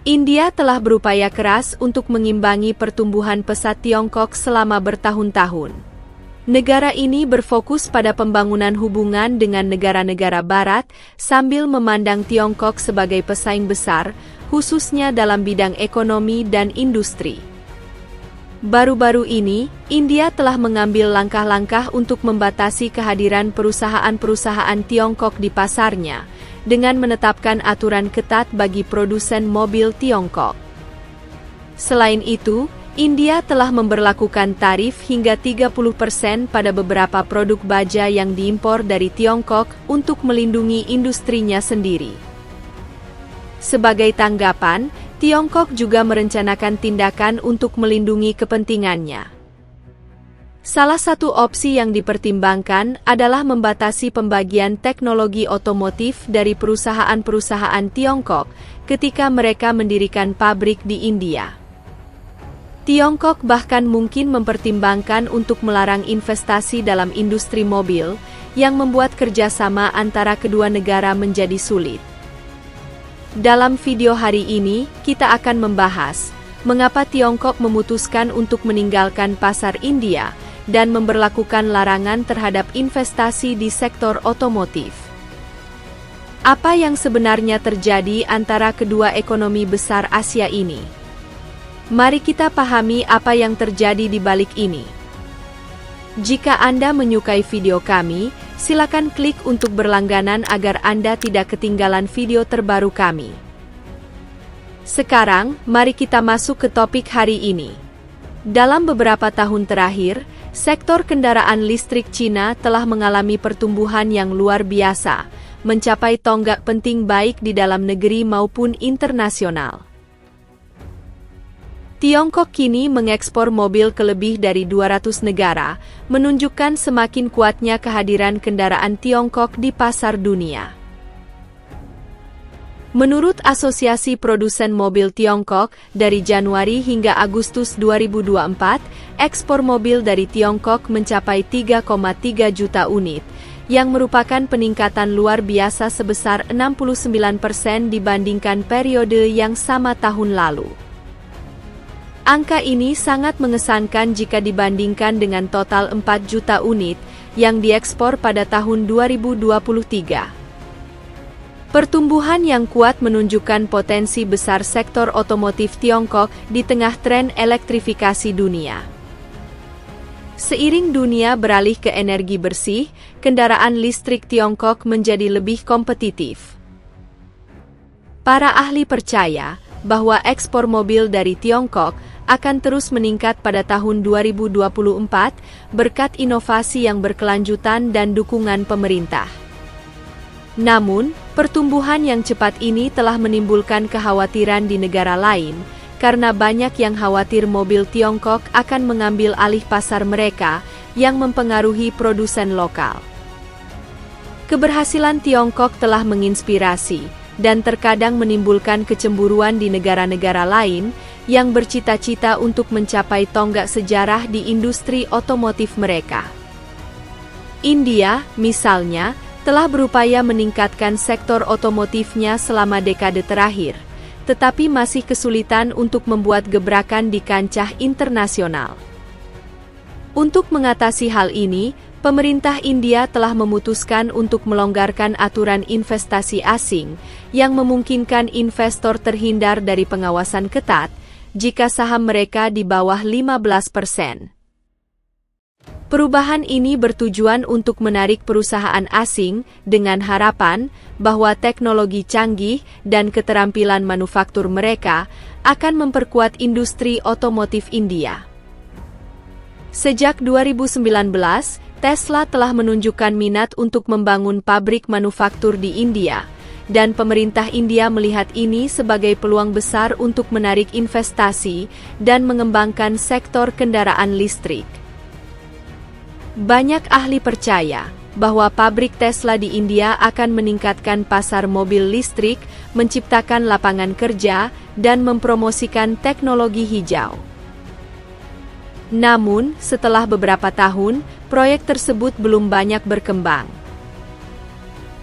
India telah berupaya keras untuk mengimbangi pertumbuhan pesat Tiongkok selama bertahun-tahun. Negara ini berfokus pada pembangunan hubungan dengan negara-negara Barat sambil memandang Tiongkok sebagai pesaing besar, khususnya dalam bidang ekonomi dan industri. Baru-baru ini, India telah mengambil langkah-langkah untuk membatasi kehadiran perusahaan-perusahaan Tiongkok di pasarnya, dengan menetapkan aturan ketat bagi produsen mobil Tiongkok. Selain itu, India telah memberlakukan tarif hingga 30% pada beberapa produk baja yang diimpor dari Tiongkok untuk melindungi industrinya sendiri. Sebagai tanggapan, Tiongkok juga merencanakan tindakan untuk melindungi kepentingannya. Salah satu opsi yang dipertimbangkan adalah membatasi pembagian teknologi otomotif dari perusahaan-perusahaan Tiongkok ketika mereka mendirikan pabrik di India. Tiongkok bahkan mungkin mempertimbangkan untuk melarang investasi dalam industri mobil, yang membuat kerjasama antara kedua negara menjadi sulit. Dalam video hari ini, kita akan membahas mengapa Tiongkok memutuskan untuk meninggalkan pasar India dan memberlakukan larangan terhadap investasi di sektor otomotif. Apa yang sebenarnya terjadi antara kedua ekonomi besar Asia ini? Mari kita pahami apa yang terjadi di balik ini. Jika Anda menyukai video kami, silakan klik untuk berlangganan agar Anda tidak ketinggalan video terbaru kami. Sekarang, mari kita masuk ke topik hari ini. Dalam beberapa tahun terakhir, sektor kendaraan listrik Cina telah mengalami pertumbuhan yang luar biasa, mencapai tonggak penting baik di dalam negeri maupun internasional. Tiongkok kini mengekspor mobil ke lebih dari 200 negara, menunjukkan semakin kuatnya kehadiran kendaraan Tiongkok di pasar dunia. Menurut Asosiasi Produsen Mobil Tiongkok, dari Januari hingga Agustus 2024, ekspor mobil dari Tiongkok mencapai 3,3 juta unit, yang merupakan peningkatan luar biasa sebesar 69% dibandingkan periode yang sama tahun lalu. Angka ini sangat mengesankan jika dibandingkan dengan total 4 juta unit yang diekspor pada tahun 2023. Pertumbuhan yang kuat menunjukkan potensi besar sektor otomotif Tiongkok di tengah tren elektrifikasi dunia. Seiring dunia beralih ke energi bersih, kendaraan listrik Tiongkok menjadi lebih kompetitif. Para ahli percaya bahwa ekspor mobil dari Tiongkok akan terus meningkat pada tahun 2024 berkat inovasi yang berkelanjutan dan dukungan pemerintah. Namun, pertumbuhan yang cepat ini telah menimbulkan kekhawatiran di negara lain, karena banyak yang khawatir mobil Tiongkok akan mengambil alih pasar mereka, yang mempengaruhi produsen lokal. Keberhasilan Tiongkok telah menginspirasi, dan terkadang menimbulkan kecemburuan di negara-negara lain, yang bercita-cita untuk mencapai tonggak sejarah di industri otomotif mereka. India, misalnya, telah berupaya meningkatkan sektor otomotifnya selama dekade terakhir, tetapi masih kesulitan untuk membuat gebrakan di kancah internasional. Untuk mengatasi hal ini, pemerintah India telah memutuskan untuk melonggarkan aturan investasi asing, yang memungkinkan investor terhindar dari pengawasan ketat, jika saham mereka di bawah 15%. Perubahan ini bertujuan untuk menarik perusahaan asing dengan harapan bahwa teknologi canggih dan keterampilan manufaktur mereka akan memperkuat industri otomotif India. Sejak 2019, Tesla telah menunjukkan minat untuk membangun pabrik manufaktur di India, dan pemerintah India melihat ini sebagai peluang besar untuk menarik investasi dan mengembangkan sektor kendaraan listrik. Banyak ahli percaya bahwa pabrik Tesla di India akan meningkatkan pasar mobil listrik, menciptakan lapangan kerja, dan mempromosikan teknologi hijau. Namun, setelah beberapa tahun, proyek tersebut belum banyak berkembang.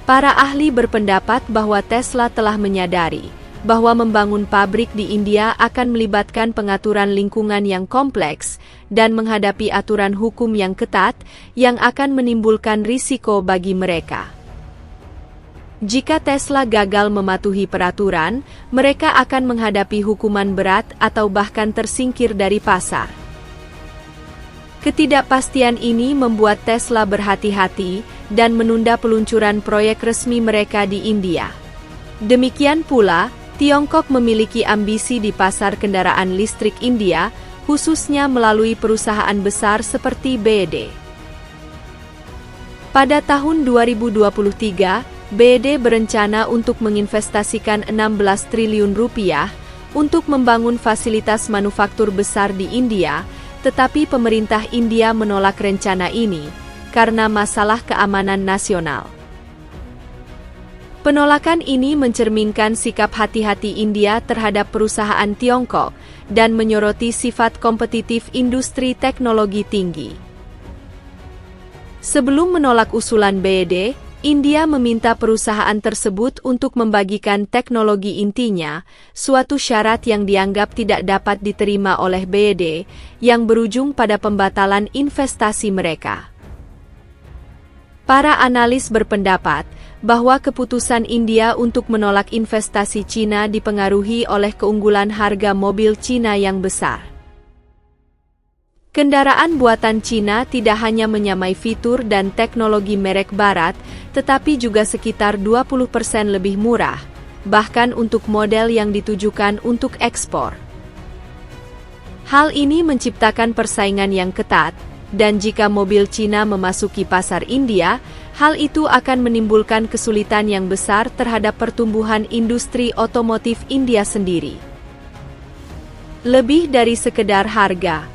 Para ahli berpendapat bahwa Tesla telah menyadari bahwa membangun pabrik di India akan melibatkan pengaturan lingkungan yang kompleks dan menghadapi aturan hukum yang ketat yang akan menimbulkan risiko bagi mereka. Jika Tesla gagal mematuhi peraturan, mereka akan menghadapi hukuman berat atau bahkan tersingkir dari pasar. Ketidakpastian ini membuat Tesla berhati-hati dan menunda peluncuran proyek resmi mereka di India. Demikian pula, Tiongkok memiliki ambisi di pasar kendaraan listrik India, khususnya melalui perusahaan besar seperti BYD. Pada tahun 2023, BYD berencana untuk menginvestasikan 16 triliun rupiah untuk membangun fasilitas manufaktur besar di India, tetapi pemerintah India menolak rencana ini karena masalah keamanan nasional. Penolakan ini mencerminkan sikap hati-hati India terhadap perusahaan Tiongkok dan menyoroti sifat kompetitif industri teknologi tinggi. Sebelum menolak usulan BYD, India meminta perusahaan tersebut untuk membagikan teknologi intinya, suatu syarat yang dianggap tidak dapat diterima oleh BYD, yang berujung pada pembatalan investasi mereka. Para analis berpendapat bahwa keputusan India untuk menolak investasi Cina dipengaruhi oleh keunggulan harga mobil Cina yang besar. Kendaraan buatan Cina tidak hanya menyamai fitur dan teknologi merek barat, tetapi juga sekitar 20% lebih murah, bahkan untuk model yang ditujukan untuk ekspor. Hal ini menciptakan persaingan yang ketat, dan jika mobil Cina memasuki pasar India, hal itu akan menimbulkan kesulitan yang besar terhadap pertumbuhan industri otomotif India sendiri. Lebih dari sekedar harga,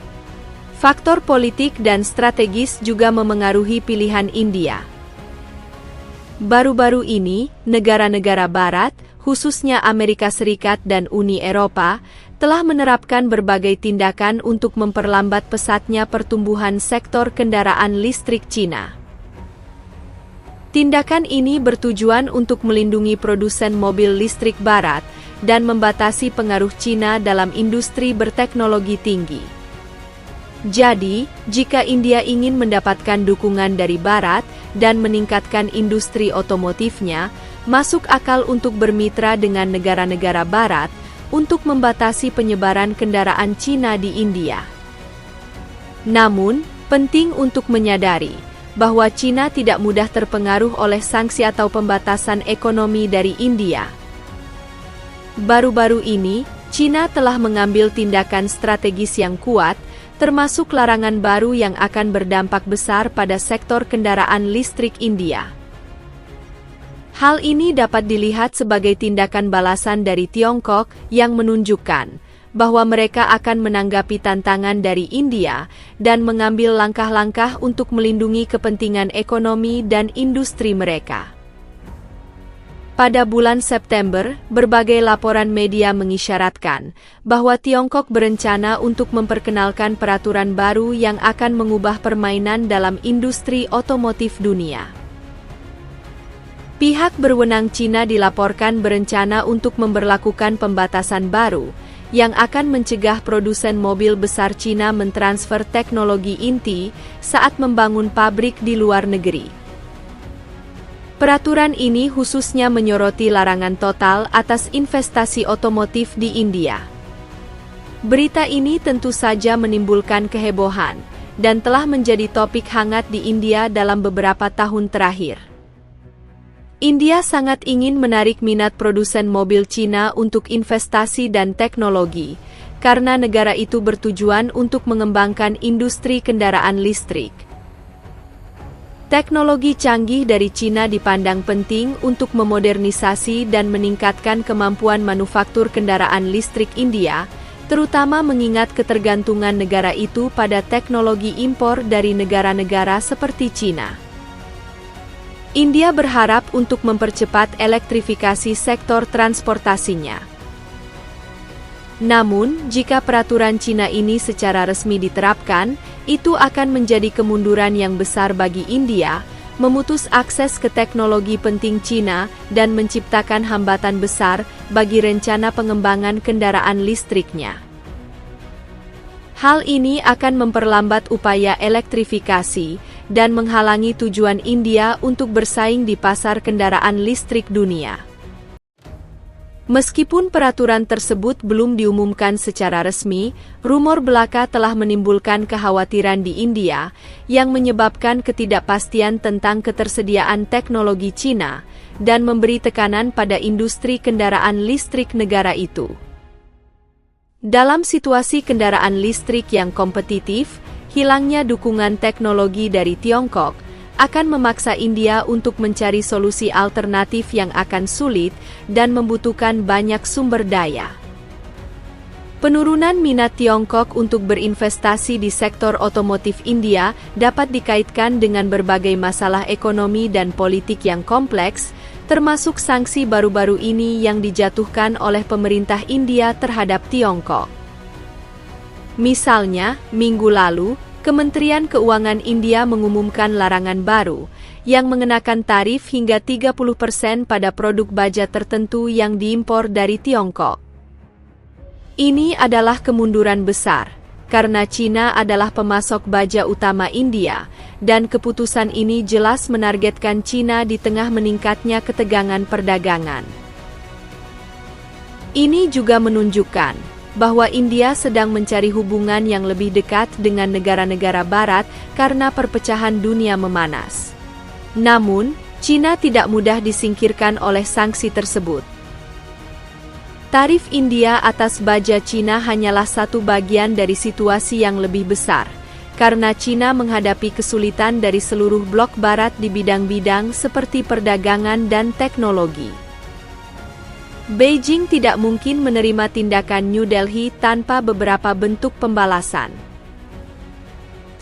faktor politik dan strategis juga memengaruhi pilihan India. Baru-baru ini, negara-negara Barat, khususnya Amerika Serikat dan Uni Eropa, telah menerapkan berbagai tindakan untuk memperlambat pesatnya pertumbuhan sektor kendaraan listrik Cina. Tindakan ini bertujuan untuk melindungi produsen mobil listrik Barat dan membatasi pengaruh Cina dalam industri berteknologi tinggi. Jadi, jika India ingin mendapatkan dukungan dari Barat dan meningkatkan industri otomotifnya, masuk akal untuk bermitra dengan negara-negara Barat untuk membatasi penyebaran kendaraan Cina di India. Namun, penting untuk menyadari bahwa Cina tidak mudah terpengaruh oleh sanksi atau pembatasan ekonomi dari India. Baru-baru ini, Cina telah mengambil tindakan strategis yang kuat, termasuk larangan baru yang akan berdampak besar pada sektor kendaraan listrik India. Hal ini dapat dilihat sebagai tindakan balasan dari Tiongkok yang menunjukkan bahwa mereka akan menanggapi tantangan dari India dan mengambil langkah-langkah untuk melindungi kepentingan ekonomi dan industri mereka. Pada bulan September, berbagai laporan media mengisyaratkan bahwa Tiongkok berencana untuk memperkenalkan peraturan baru yang akan mengubah permainan dalam industri otomotif dunia. Pihak berwenang Cina dilaporkan berencana untuk memberlakukan pembatasan baru yang akan mencegah produsen mobil besar Cina mentransfer teknologi inti saat membangun pabrik di luar negeri. Peraturan ini khususnya menyoroti larangan total atas investasi otomotif di India. Berita ini tentu saja menimbulkan kehebohan dan telah menjadi topik hangat di India dalam beberapa tahun terakhir. India sangat ingin menarik minat produsen mobil Cina untuk investasi dan teknologi, karena negara itu bertujuan untuk mengembangkan industri kendaraan listrik. Teknologi canggih dari Cina dipandang penting untuk memodernisasi dan meningkatkan kemampuan manufaktur kendaraan listrik India, terutama mengingat ketergantungan negara itu pada teknologi impor dari negara-negara seperti Cina. India berharap untuk mempercepat elektrifikasi sektor transportasinya. Namun, jika peraturan Cina ini secara resmi diterapkan, itu akan menjadi kemunduran yang besar bagi India, memutus akses ke teknologi penting Cina dan menciptakan hambatan besar bagi rencana pengembangan kendaraan listriknya. Hal ini akan memperlambat upaya elektrifikasi dan menghalangi tujuan India untuk bersaing di pasar kendaraan listrik dunia. Meskipun peraturan tersebut belum diumumkan secara resmi, rumor belaka telah menimbulkan kekhawatiran di India yang menyebabkan ketidakpastian tentang ketersediaan teknologi Cina dan memberi tekanan pada industri kendaraan listrik negara itu. Dalam situasi kendaraan listrik yang kompetitif, hilangnya dukungan teknologi dari Tiongkok akan memaksa India untuk mencari solusi alternatif yang akan sulit dan membutuhkan banyak sumber daya. Penurunan minat Tiongkok untuk berinvestasi di sektor otomotif India dapat dikaitkan dengan berbagai masalah ekonomi dan politik yang kompleks, termasuk sanksi baru-baru ini yang dijatuhkan oleh pemerintah India terhadap Tiongkok. Misalnya, minggu lalu, Kementerian Keuangan India mengumumkan larangan baru yang mengenakan tarif hingga 30% pada produk baja tertentu yang diimpor dari Tiongkok. Ini adalah kemunduran besar, karena Cina adalah pemasok baja utama India, dan keputusan ini jelas menargetkan Cina di tengah meningkatnya ketegangan perdagangan. Ini juga menunjukkan bahwa India sedang mencari hubungan yang lebih dekat dengan negara-negara Barat karena perpecahan dunia memanas. Namun, Cina tidak mudah disingkirkan oleh sanksi tersebut. Tarif India atas baja Cina hanyalah satu bagian dari situasi yang lebih besar, karena Cina menghadapi kesulitan dari seluruh blok Barat di bidang-bidang seperti perdagangan dan teknologi. Beijing tidak mungkin menerima tindakan New Delhi tanpa beberapa bentuk pembalasan.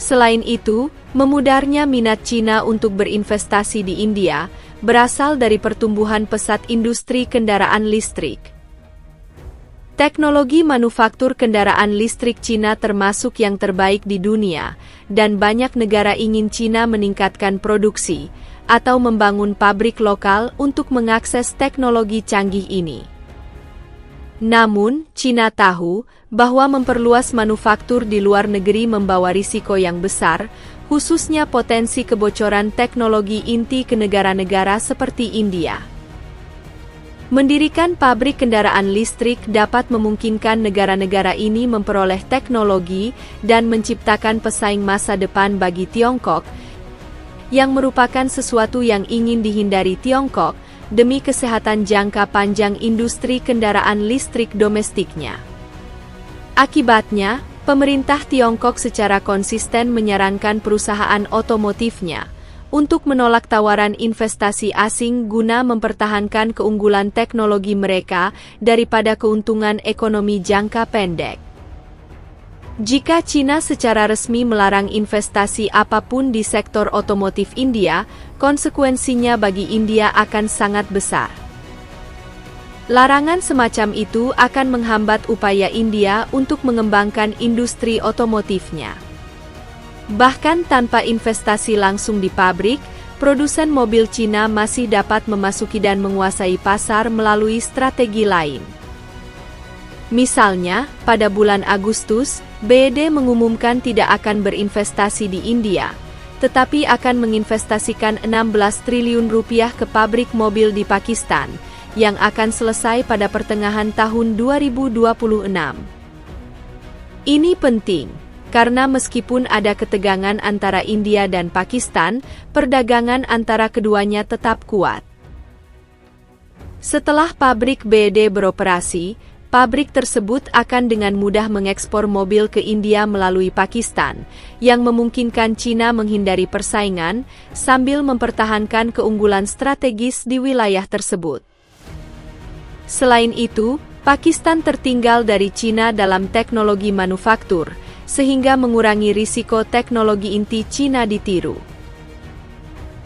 Selain itu, memudarnya minat Cina untuk berinvestasi di India berasal dari pertumbuhan pesat industri kendaraan listrik. Teknologi manufaktur kendaraan listrik Cina termasuk yang terbaik di dunia, dan banyak negara ingin Cina meningkatkan produksi atau membangun pabrik lokal untuk mengakses teknologi canggih ini. Namun, Cina tahu bahwa memperluas manufaktur di luar negeri membawa risiko yang besar, khususnya potensi kebocoran teknologi inti ke negara-negara seperti India. Mendirikan pabrik kendaraan listrik dapat memungkinkan negara-negara ini memperoleh teknologi dan menciptakan pesaing masa depan bagi Tiongkok, yang merupakan sesuatu yang ingin dihindari Tiongkok demi kesehatan jangka panjang industri kendaraan listrik domestiknya. Akibatnya, pemerintah Tiongkok secara konsisten menyarankan perusahaan otomotifnya untuk menolak tawaran investasi asing guna mempertahankan keunggulan teknologi mereka daripada keuntungan ekonomi jangka pendek. Jika Cina secara resmi melarang investasi apapun di sektor otomotif India, konsekuensinya bagi India akan sangat besar. Larangan semacam itu akan menghambat upaya India untuk mengembangkan industri otomotifnya. Bahkan tanpa investasi langsung di pabrik, produsen mobil Cina masih dapat memasuki dan menguasai pasar melalui strategi lain. Misalnya, pada bulan Agustus, BYD mengumumkan tidak akan berinvestasi di India, tetapi akan menginvestasikan 16 triliun rupiah ke pabrik mobil di Pakistan, yang akan selesai pada pertengahan tahun 2026. Ini penting, karena meskipun ada ketegangan antara India dan Pakistan, perdagangan antara keduanya tetap kuat. Setelah pabrik BYD beroperasi, pabrik tersebut akan dengan mudah mengekspor mobil ke India melalui Pakistan, yang memungkinkan Cina menghindari persaingan sambil mempertahankan keunggulan strategis di wilayah tersebut. Selain itu, Pakistan tertinggal dari Cina dalam teknologi manufaktur, sehingga mengurangi risiko teknologi inti Cina ditiru.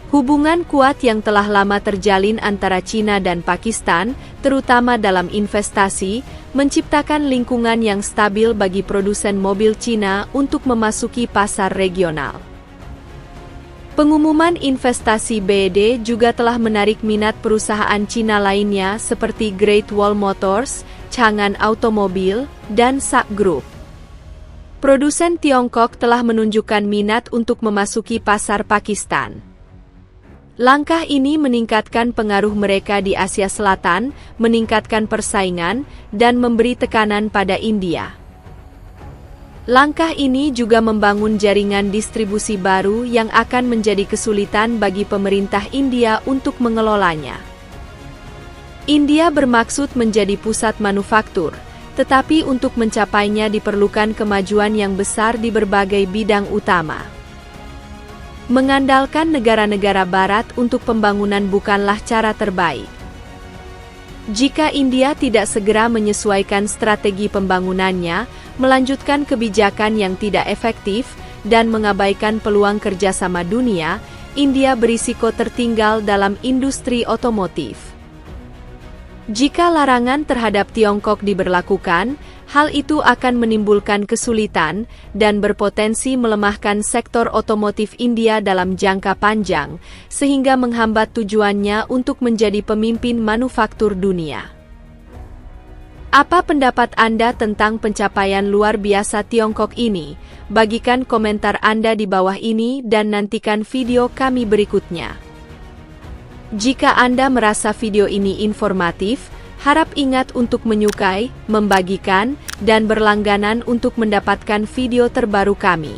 Hubungan kuat yang telah lama terjalin antara Cina dan Pakistan, terutama dalam investasi, menciptakan lingkungan yang stabil bagi produsen mobil Cina untuk memasuki pasar regional. Pengumuman investasi BED juga telah menarik minat perusahaan Cina lainnya seperti Great Wall Motors, Changan Automobil, dan SAP Group. Produsen Tiongkok telah menunjukkan minat untuk memasuki pasar Pakistan. Langkah ini meningkatkan pengaruh mereka di Asia Selatan, meningkatkan persaingan, dan memberi tekanan pada India. Langkah ini juga membangun jaringan distribusi baru yang akan menjadi kesulitan bagi pemerintah India untuk mengelolanya. India bermaksud menjadi pusat manufaktur, tetapi untuk mencapainya diperlukan kemajuan yang besar di berbagai bidang utama. Mengandalkan negara-negara barat untuk pembangunan bukanlah cara terbaik. Jika India tidak segera menyesuaikan strategi pembangunannya, melanjutkan kebijakan yang tidak efektif, dan mengabaikan peluang kerjasama dunia, India berisiko tertinggal dalam industri otomotif. Jika larangan terhadap Tiongkok diberlakukan, hal itu akan menimbulkan kesulitan dan berpotensi melemahkan sektor otomotif India dalam jangka panjang, sehingga menghambat tujuannya untuk menjadi pemimpin manufaktur dunia. Apa pendapat Anda tentang pencapaian luar biasa Tiongkok ini? Bagikan komentar Anda di bawah ini dan nantikan video kami berikutnya. Jika Anda merasa video ini informatif, harap ingat untuk menyukai, membagikan, dan berlangganan untuk mendapatkan video terbaru kami.